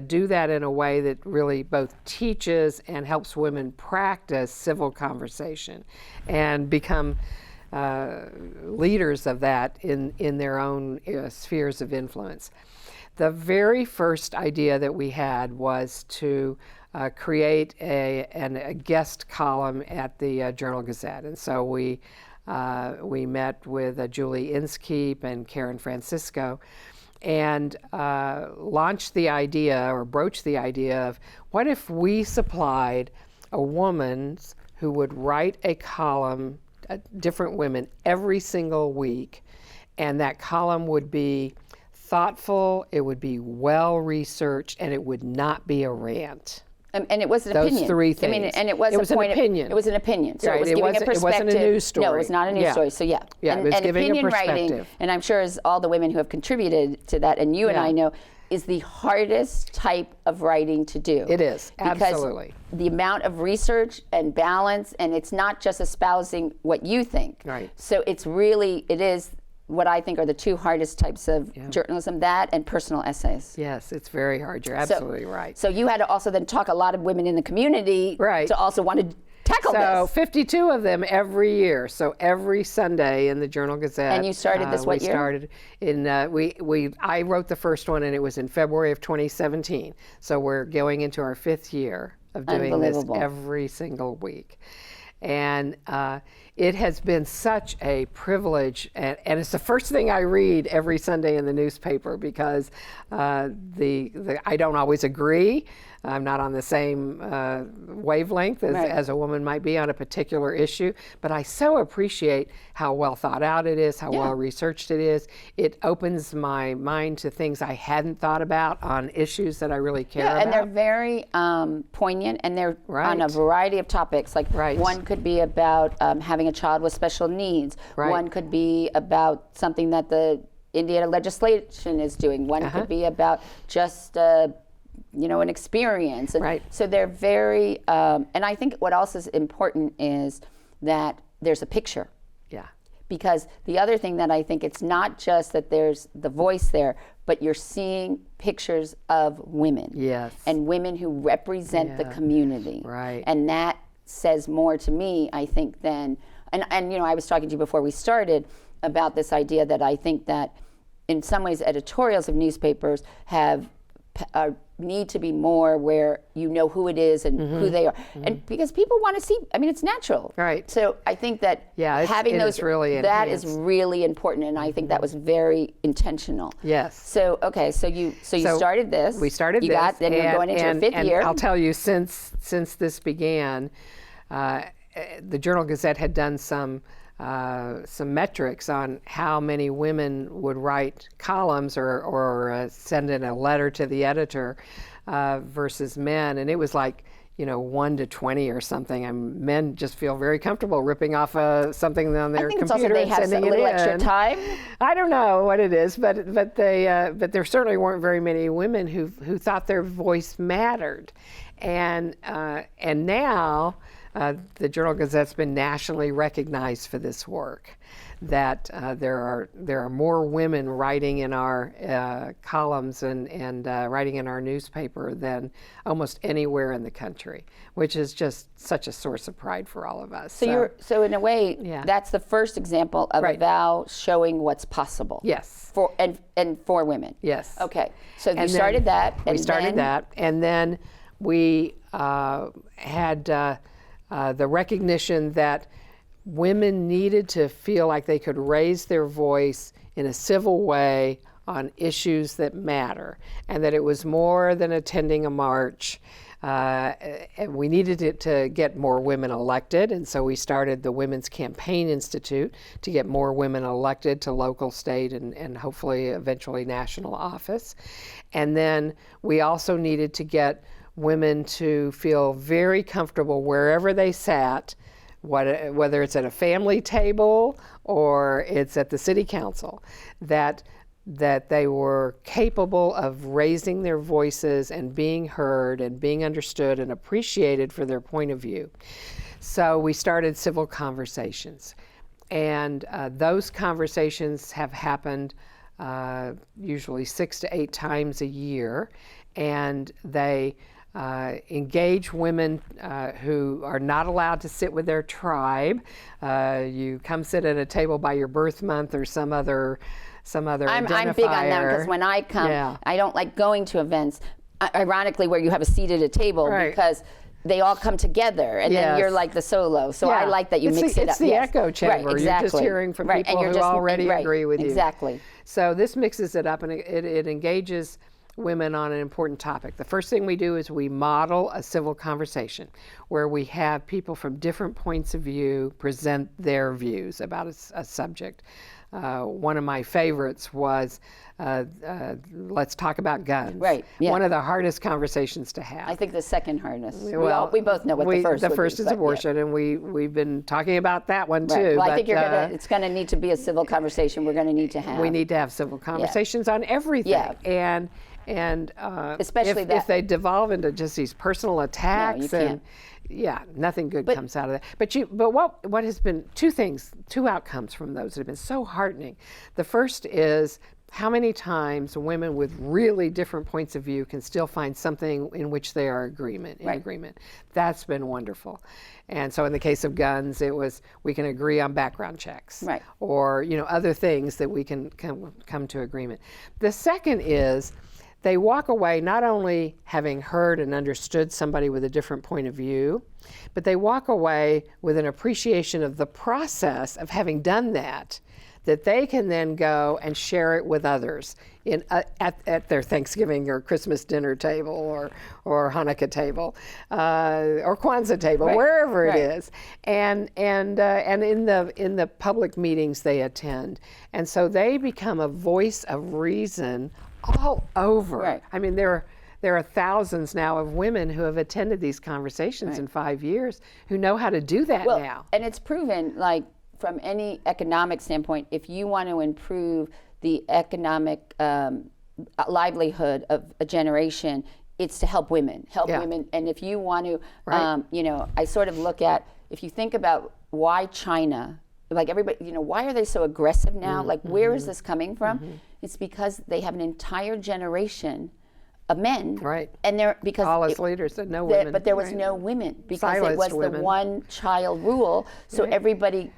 do that in a way that really both teaches and helps women practice civil conversation and become leaders of that in their own spheres of influence. The very first idea that we had was to create a guest column at the Journal-Gazette, and so we met with Julie Inskeep and Karen Francisco, and launched the idea, or broached the idea of, what if we supplied a woman who would write a column, different women, every single week, and that column would be thoughtful, it would be well researched, and it would not be a rant. And it was an Those opinion. three things. I mean, and it was an opinion. It was an opinion. So Right, it was it giving a wasn't- perspective. it wasn't a news story. No, it was not a news story. So Yeah, it was and giving a opinion writing, perspective. and I'm sure as all the women who have contributed to that, and you and I know, is the hardest type of writing to do. It is, absolutely. Because the amount of research and balance, and it's not just espousing what you think. Right. So it is what I think are the two hardest types of journalism, that and personal essays. Yes, it's very hard. You're absolutely right. So you had to also then talk a lot of women in the community to also want to tackle So this. 52 of them every year. So every Sunday in the Journal-Gazette. And you started this what year? We started in, I wrote the first one, and it was in February of 2017. So we're going into our 5th year of doing this every single week. And it has been such a privilege, and it's the first thing I read every Sunday in the newspaper, because I don't always agree. I'm not on the same wavelength as a woman might be on a particular issue, but I so appreciate how well thought out it is, how well researched it is. It opens my mind to things I hadn't thought about on issues that I really care about. And they're very poignant, and they're on a variety of topics. Like one could be about having a child with special needs. One could be about something that the Indiana legislation is doing. One could be about just an experience. And so they're very, and I think what else is important is that there's a picture. Yeah. Because the other thing that I think, it's not just that there's the voice there, but you're seeing pictures of women. Yes. And women who represent the community. Right. And that says more to me, I think, than, and I was talking to you before we started about this idea that I think that in some ways editorials of newspapers need to be more where you know who it is and who they are. And because people want to see, it's natural. Right. So I think that having those, really that is really important, and I think that was very intentional. Yes. So, okay, so you started this. We started you this. Then you're going into your 5th year. I'll tell you, since this began, the Journal-Gazette had done some metrics on how many women would write columns or send in a letter to the editor versus men, and it was like 1 to 20 or something. And men just feel very comfortable ripping off something on their computer and sending it in. I think it's also they have a little extra time. I don't know what it is, but there certainly weren't very many women who thought their voice mattered, and now. The Journal-Gazette's been nationally recognized for this work, that there are more women writing in our columns and writing in our newspaper than almost anywhere in the country, which is just such a source of pride for all of us. So in a way, that's the first example of a vow showing what's possible. Yes. For women. Yes. Okay. So you started that. We started that, and then we had the recognition that women needed to feel like they could raise their voice in a civil way on issues that matter, and that it was more than attending a march. And we needed to get more women elected, and so we started the Women's Campaign Institute to get more women elected to local, state, and hopefully eventually national office. And then we also needed to get women to feel very comfortable wherever they sat, whether it's at a family table or it's at the city council, that they were capable of raising their voices and being heard and being understood and appreciated for their point of view. So we started civil conversations. And those conversations have happened usually 6 to 8 times a year. And they engage women who are not allowed to sit with their tribe. You come sit at a table by your birth month or some other identifier. I'm big on that because when I come, I don't like going to events, ironically, where you have a seat at a table because they all come together and then you're like the solo. So I like that you mix it up. It's the echo chamber. Right, exactly. You're just hearing from people who already agree with you. Exactly. So this mixes it up and it engages women on an important topic. The first thing we do is we model a civil conversation where we have people from different points of view present their views about a subject. One of my favorites was let's talk about guns. Right. Yeah. One of the hardest conversations to have. I think the second hardest. Well, we both know what the first. The first is abortion, and we've been talking about that one too. Well, I think it's going to need to be a civil conversation. We're going to need to have. We need to have civil conversations on everything. Yeah. And especially if they devolve into just these personal attacks, you can't. Nothing good comes out of that. But what has been two outcomes from those that have been so heartening. The first is how many times women with really different points of view can still find something in which they are in agreement. That's been wonderful. And so in the case of guns, it was we can agree on background checks, or other things that we can come to agreement. The second is they walk away not only having heard and understood somebody with a different point of view, but they walk away with an appreciation of the process of having done that they can then go and share it with others at their Thanksgiving or Christmas dinner table or Hanukkah table or Kwanzaa table, wherever it is, and in the public meetings they attend, and so they become a voice of reason all over. I mean, there are thousands now of women who have attended these conversations in 5 years who know how to do that now. And it's proven, like, from any economic standpoint, if you want to improve the economic livelihood of a generation, it's to help women. And if you want to, I sort of look at, if you think about why China, like everybody, why are they so aggressive now? Like, where is this coming from? It's because they have an entire generation of men, and they're because all as leaders and no women, but there was no women because silenced it was women. The one-child rule. So everybody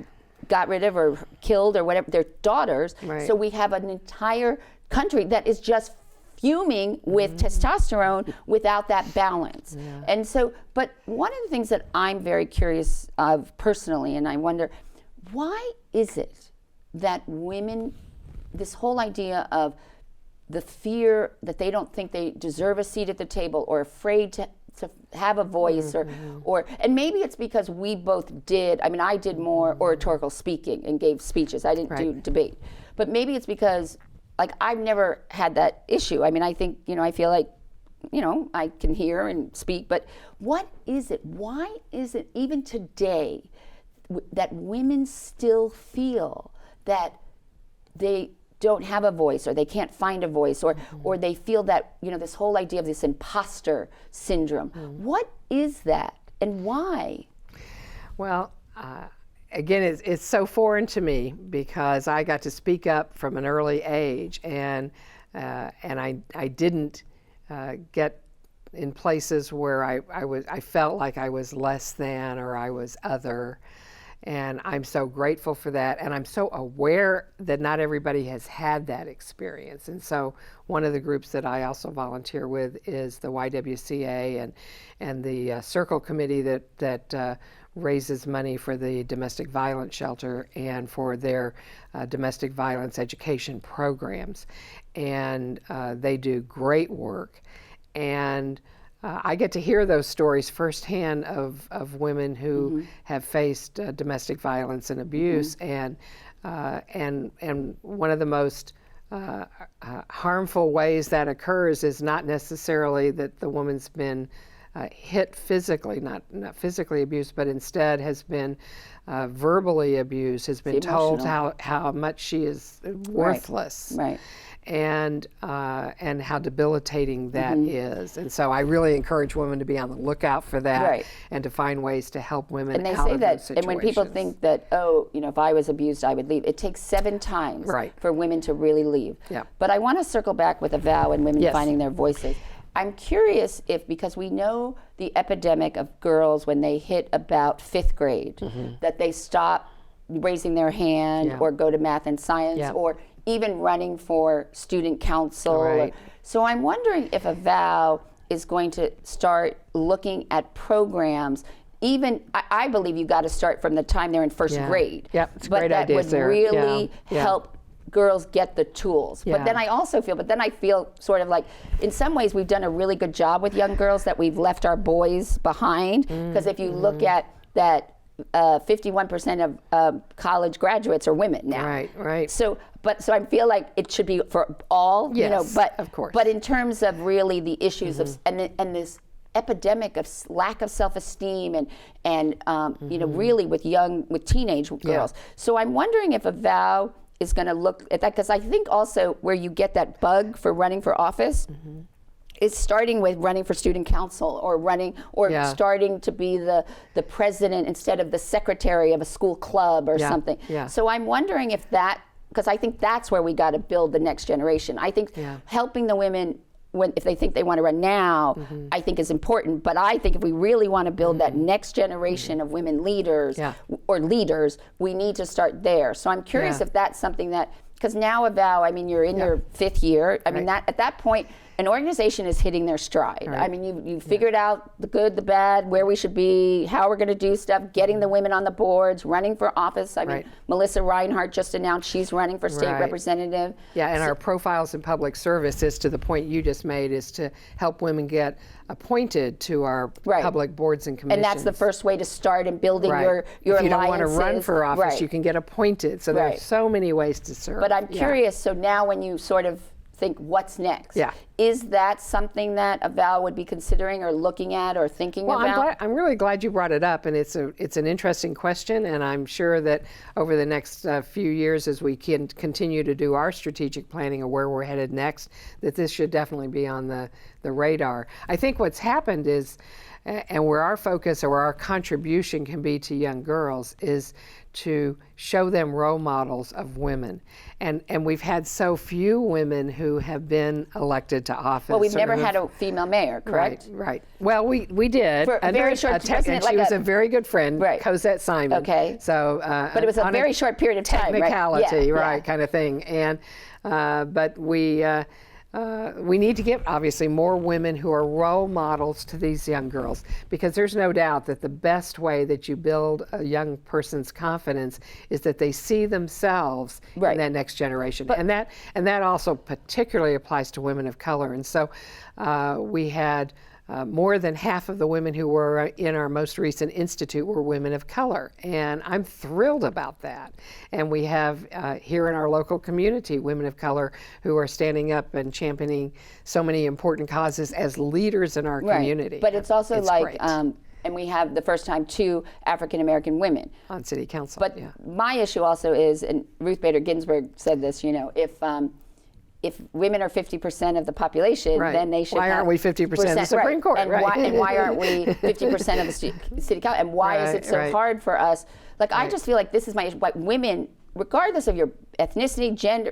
got rid of or killed or whatever their daughters. So we have an entire country that is just fuming with testosterone without that balance. And so, but one of the things that I'm very curious of personally, and I wonder, why is it that women, this whole idea of the fear that they don't think they deserve a seat at the table or afraid to have a voice or and maybe it's because we both did, I mean, I did more oratorical speaking and gave speeches. I didn't do debate. But maybe it's because, like, I've never had that issue. I mean, I think, I feel like, I can hear and speak, but what is it? Why is it even today that women still feel that they don't have a voice or they can't find a voice or they feel that, this whole idea of this imposter syndrome. What is that and why? Well, again, it's so foreign to me because I got to speak up from an early age and I didn't get in places where I felt like I was less than or I was other. And I'm so grateful for that. And I'm so aware that not everybody has had that experience. And so one of the groups that I also volunteer with is the YWCA and the Circle Committee that raises money for the domestic violence shelter and for their domestic violence education programs. And they do great work. And I get to hear those stories firsthand of women who have faced domestic violence and abuse, and one of the most harmful ways that occurs is not necessarily that the woman's been hit physically, not physically abused, but instead has been verbally abused, has been told how much she is worthless. Right. And how debilitating that is. And so I really encourage women to be on the lookout for that and to find ways to help women and they out say of that, those situations. and when people think that, oh, if I was abused, I would leave, it takes 7 times for women to really leave. Yeah. But I want to circle back with a vow and women finding their voices. I'm curious if, because we know the epidemic of girls when they hit about 5th grade, that they stop raising their hand or go to math and science or even running for student council. So I'm wondering if a vow is going to start looking at programs. Even, I believe you got to start from the time they're in 1st grade. It's a but great that idea, would Sarah. really help girls get the tools. But then I also feel, sort of like, in some ways we've done a really good job with young girls that we've left our boys behind. Because if you look at that, 51% of college graduates are women now. Right. So I feel like it should be for all, but of course. But in terms of really the issues of and this epidemic of lack of self-esteem and really with teenage girls. So I'm wondering if a vow is going to look at that, because I think also where you get that bug for running for office. Is starting with running for student council or starting to be the president instead of the secretary of a school club or something. So I'm wondering if that, because I think that's where we got to build the next generation. I think helping the women if they think they want to run now, I think is important. But I think if we really want to build that next generation of women leaders or leaders, we need to start there. So I'm curious if that's something that, because now a vow, I mean, you're in your 5th year. I mean, that at that point, an organization is hitting their stride. I mean, you figured out the good, the bad, where we should be, how we're going to do stuff, getting the women on the boards, running for office. I mean, Melissa Reinhart just announced she's running for state representative. Yeah, and our profiles in public service is to the point you just made, is to help women get appointed to our public boards and commissions. And that's the first way to start in building your if you alliances. don't want to run for office, you can get appointed. So there's so many ways to serve. But I'm curious, so now when you sort of think what's next, is that something that a vow would be considering or looking at or thinking about? I'm really glad you brought it up, and it's an interesting question, and I'm sure that over the next few years, as we can continue to do our strategic planning of where we're headed next, that this should definitely be on the radar. I think what's happened is, and where our focus or our contribution can be to young girls, is to show them role models of women. And we've had so few women who have been elected to office. Well, we've never had a female mayor, correct? Right. Well, we did. For a very short time. And she was a very good friend, Cosette Simon. Okay. So, but it was a very short period of time, technicality, kind of thing. And but we need to get, obviously, more women who are role models to these young girls, because there's no doubt that the best way that you build a young person's confidence is that they see themselves in that next generation. And that also particularly applies to women of color. And so we had more than half of the women who were in our most recent institute were women of color, and I'm thrilled about that. And we have here in our local community women of color who are standing up and championing so many important causes as leaders in our community. But it's also and we have the first time 2 African American women on city council. But my issue also is, and Ruth Bader Ginsburg said this, if women are 50% of the population, then they should. Why aren't we 50% of the Supreme Court? And why aren't we 50% of the city council? And why is it so hard for us? Like, I just feel like this is my issue. Like, women, regardless of your ethnicity, gender,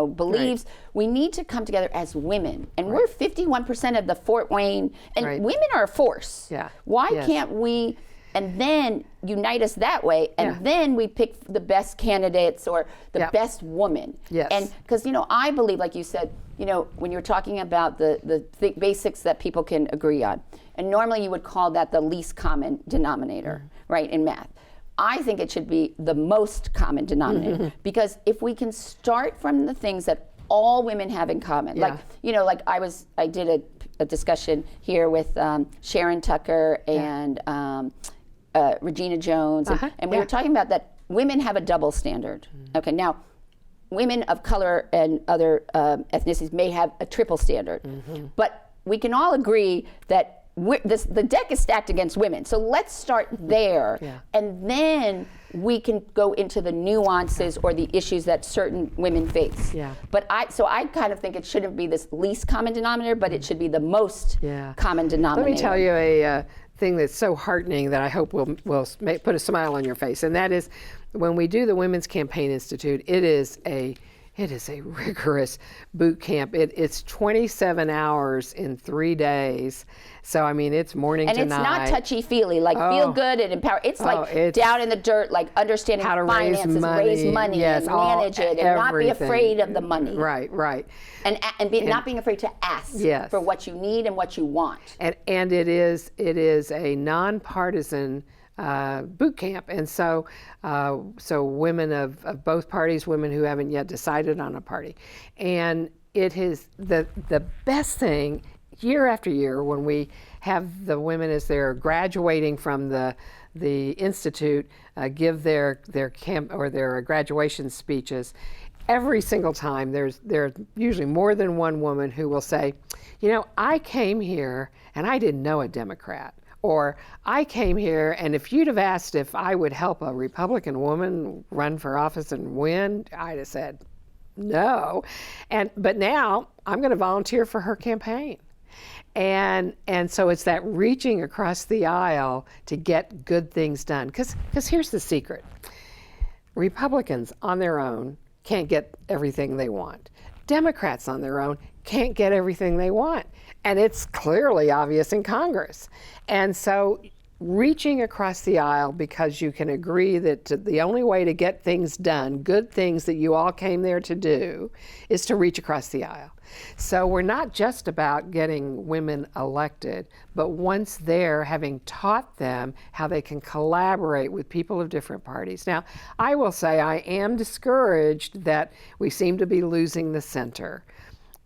beliefs, we need to come together as women. And we're 51% of the Fort Wayne, and women are a force. Why can't we and then unite us that way, and then we pick the best candidates or the best woman. Yes. And because, I believe, like you said, when you're talking about the basics that people can agree on, and normally you would call that the least common denominator, right, in math. I think it should be the most common denominator, because if we can start from the things that all women have in common, like I did a discussion here with Sharon Tucker and Regina Jones, and we were talking about that women have a double standard. Okay, now women of color and other ethnicities may have a triple standard, but we can all agree that the deck is stacked against women. So let's start there, and then we can go into the nuances or the issues that certain women face. But I kind of think it shouldn't be this least common denominator, but it should be the most common denominator. Let me tell you a thing that's so heartening that I hope will put a smile on your face, and that is when we do the Women's Campaign Institute, it is a rigorous boot camp. It's 27 hours in 3 days. So, I mean, it's morning to night. And it's not touchy-feely, like feel good and empower. It's like down in the dirt, like understanding how to finances, raise money and manage it, and not be afraid of the money. Right. And not being afraid to ask for what you need and what you want. And it is a nonpartisan boot camp, and so women of both parties, women who haven't yet decided on a party, and it is the best thing year after year when we have the women as they're graduating from the institute give their camp or their graduation speeches. Every single time there's usually more than one woman who will say, I came here and I didn't know a Democrat. Or I came here, and if you'd have asked if I would help a Republican woman run for office and win, I'd have said no. But now I'm going to volunteer for her campaign. And so it's that reaching across the aisle to get good things done. Because here's the secret. Republicans on their own can't get everything they want. Democrats on their own can't get everything they want. And it's clearly obvious in Congress. And so reaching across the aisle because you can agree that the only way to get things done, good things that you all came there to do, is to reach across the aisle. So we're not just about getting women elected, but once there, having taught them how they can collaborate with people of different parties. Now, I will say I am discouraged that we seem to be losing the center.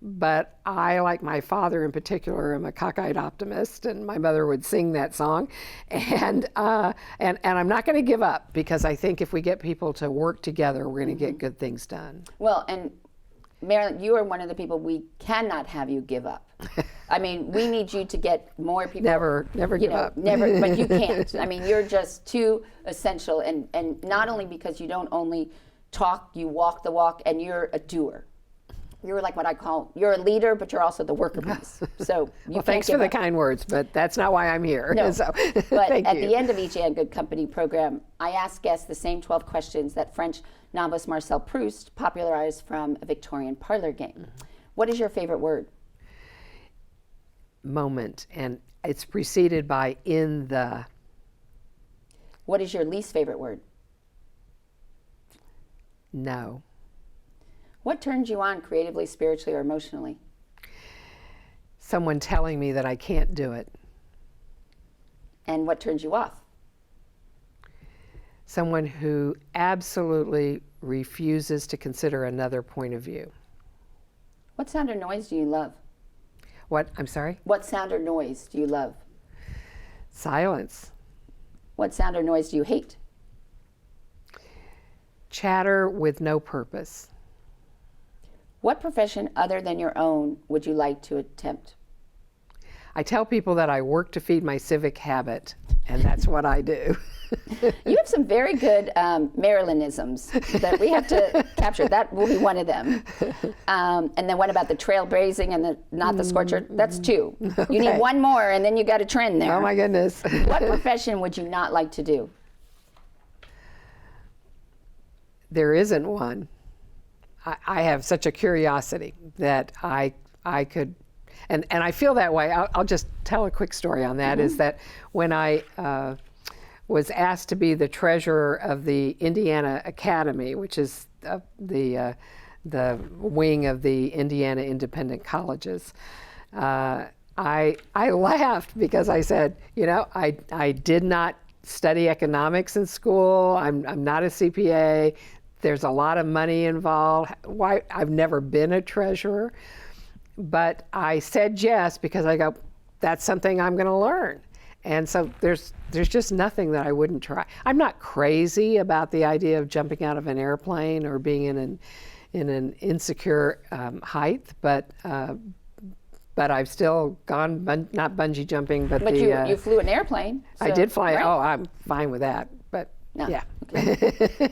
But I, like my father in particular, am a cockeyed optimist, and my mother would sing that song. And I'm not going to give up, because I think if we get people to work together, we're going to get good things done. Well, and Marilyn, you are one of the people we cannot have you give up. I mean, we need you to get more people. Never give up. Never, but you can't. I mean, you're just too essential, and not only because you don't only talk, you walk the walk, and you're a doer. You're like what I call, you're a leader, but you're also the worker bees. So you can't thanks for the kind words, but that's not why I'm here. No, so, but thank at you. the end of each And Good Company program, I ask guests the same 12 questions that French novelist Marcel Proust popularized from a Victorian parlor game. What is your favorite word? Moment, and it's preceded by in the. What is your least favorite word? No. What turns you on creatively, spiritually, or emotionally? Someone telling me that I can't do it. And what turns you off? Someone who absolutely refuses to consider another point of view. What sound or noise do you love? What? I'm sorry? What sound or noise do you love? Silence. What sound or noise do you hate? Chatter with no purpose. What profession other than your own would you like to attempt? I tell people that I work to feed my civic habit, and that's what I do. You have some very good Marilynisms that we have to capture. That will be one of them. And then what about the trailblazing and not the scorcher? That's two. Okay. You need one more, and then you got a trend there. Oh my goodness. What profession would you not like to do? There isn't one. I have such a curiosity that I could, and I feel that way. I'll just tell a quick story on that. Is that when I was asked to be the treasurer of the Indiana Academy, which is the wing of the Indiana Independent Colleges. I laughed because I said, you know, I did not study economics in school. I'm not a CPA. There's a lot of money involved. I've never been a treasurer, but I said yes because I go, that's something I'm going to learn. And so there's just nothing that I wouldn't try. I'm not crazy about the idea of jumping out of an airplane or being in an insecure height, but I've still gone, not bungee jumping, but you flew an airplane. I so- did fly. right? Oh, I'm fine with that. But No, yeah, okay.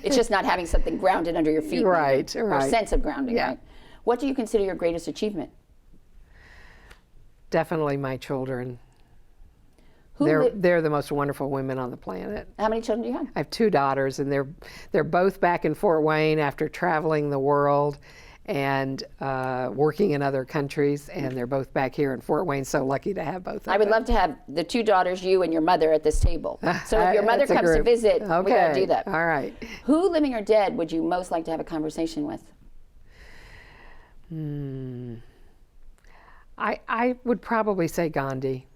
It's just not having something grounded under your feet. Right, Or a right. sense of grounding, Yeah. right? What do you consider your greatest achievement? definitely my children. Who They're the most wonderful women on the planet. How many children do you have? I have 2 daughters, and they're both back in Fort Wayne after traveling the world and working in other countries, and they're both back here in Fort Wayne. So lucky to have both of them. I would love to have the 2 daughters, you and your mother, at this table. So if your mother That's a comes to group. visit, we gotta do that. All right. Who, living or dead, would you most like to have a conversation with? I would probably say Gandhi.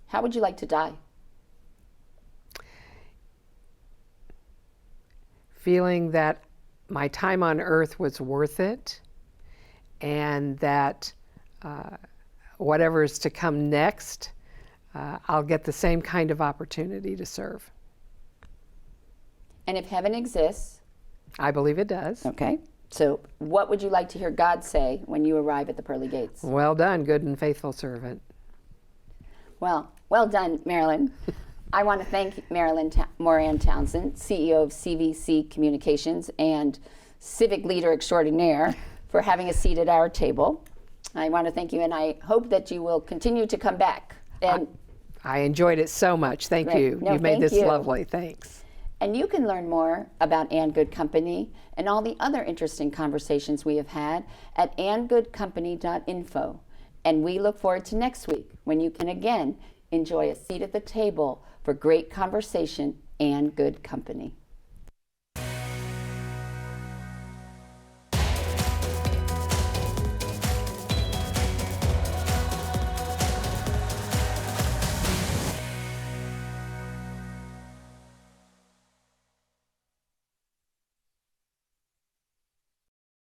How would you like to die? Feeling that my time on earth was worth it, and that whatever is to come next, I'll get the same kind of opportunity to serve. And if heaven exists, I believe it does. okay, so what would you like to hear God say when you arrive at the pearly gates? Well done, good and faithful servant. Well done, Marilyn. I want to thank Marilyn Townsend, CEO of CVC Communications and civic leader extraordinaire, for having a seat at our table. I want to thank you, and I hope that you will continue to come back. And I enjoyed it so much. Thank Great. you. No, You made thank this you. lovely. Thanks. And you can learn more about Ann Good Company and all the other interesting conversations we have had at anngoodcompany.info. And we look forward to next week, when you can again enjoy a seat at the table for great conversation and good company.